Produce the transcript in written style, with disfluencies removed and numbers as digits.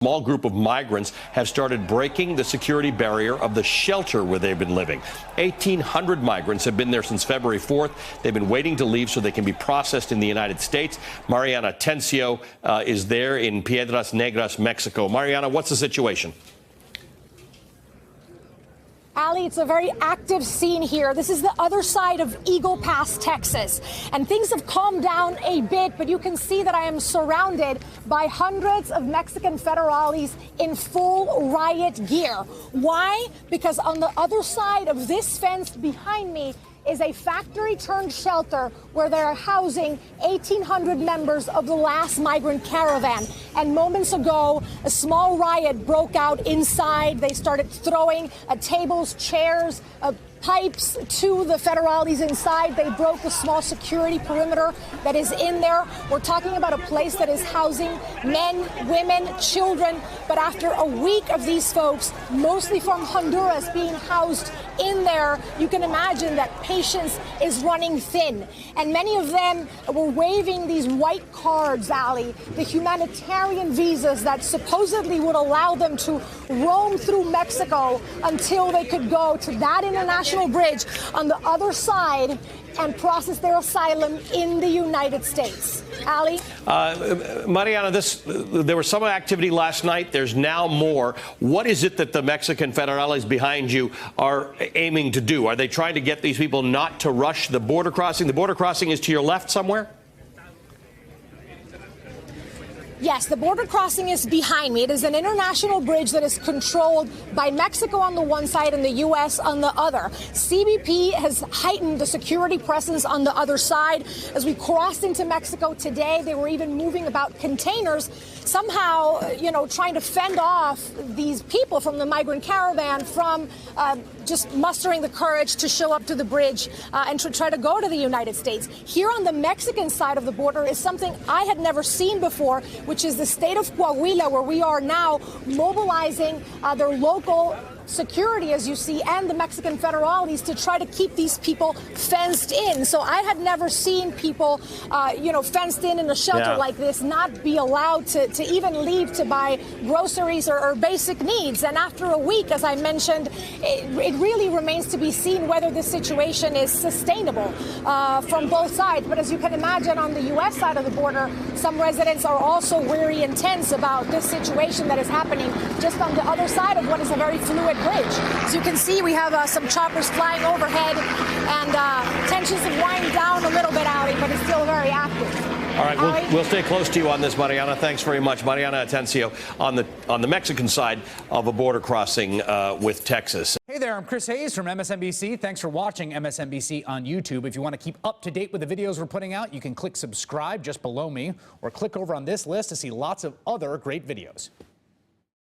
Small group of migrants have started breaking the security barrier of the shelter where they've been living. 1,800 migrants have been there since February 4th. They've been waiting to leave so they can be processed in the United States. Mariana Atencio is there in Piedras Negras, Mexico. Mariana, what's the situation? Ali, it's a very active scene here. This is the other side of Eagle Pass, Texas. And things have calmed down a bit, but you can see that I am surrounded by hundreds of Mexican federales in full riot gear. Why? Because on the other side of this fence behind me is a factory-turned shelter where they're housing 1,800 members of the last migrant caravan. And moments ago, a small riot broke out inside. They started throwing tables, chairs, pipes to the federales inside. They broke the small security perimeter that is in there. We're talking about a place that is housing men, women, children. But after a week of these folks, mostly from Honduras, being housed in there, you can imagine that patience is running thin. And many of them were waving these white cards, Ali, the humanitarian visas that supposedly would allow them to roam through Mexico until they could go to that international bridge on the other side and process their asylum in the United States. Ali? Mariana, there was some activity last night. There's now more. What is it that the Mexican federales behind you are aiming to do? Are they trying to get these people not to rush the border crossing? The border crossing is to your left somewhere? Yes, the border crossing is behind me. It is an international bridge that is controlled by Mexico on the one side and the U.S. on the other. CBP has heightened the security presence on the other side. As we crossed into Mexico today, they were even moving about containers, somehow, trying to fend off these people from the migrant caravan from just mustering the courage to show up to the bridge and to try to go to the United States. Here on the Mexican side of the border is something I had never seen before, which is the state of Coahuila, where we are now mobilizing their local security, as you see, and the Mexican federales to try to keep these people fenced in. So I had never seen people, fenced in a shelter like this, not be allowed to even leave to buy groceries or basic needs. And after a week, as I mentioned, it really remains to be seen whether this situation is sustainable from both sides. But as you can imagine, on the U.S. side of the border, some residents are also weary and tense about this situation that is happening just on the other side of what is a very fluid bridge. As you can see, we have some choppers flying overhead, and tensions have wind down a little bit, Ali, but it's still very active. All right, we'll stay close to you on this, Mariana. Thanks very much. Mariana Atencio on the Mexican side of a border crossing with Texas. Hey there, I'm Chris Hayes from MSNBC. Thanks for watching MSNBC on YouTube. If you want to keep up to date with the videos we're putting out, you can click subscribe just below me, or click over on this list to see lots of other great videos.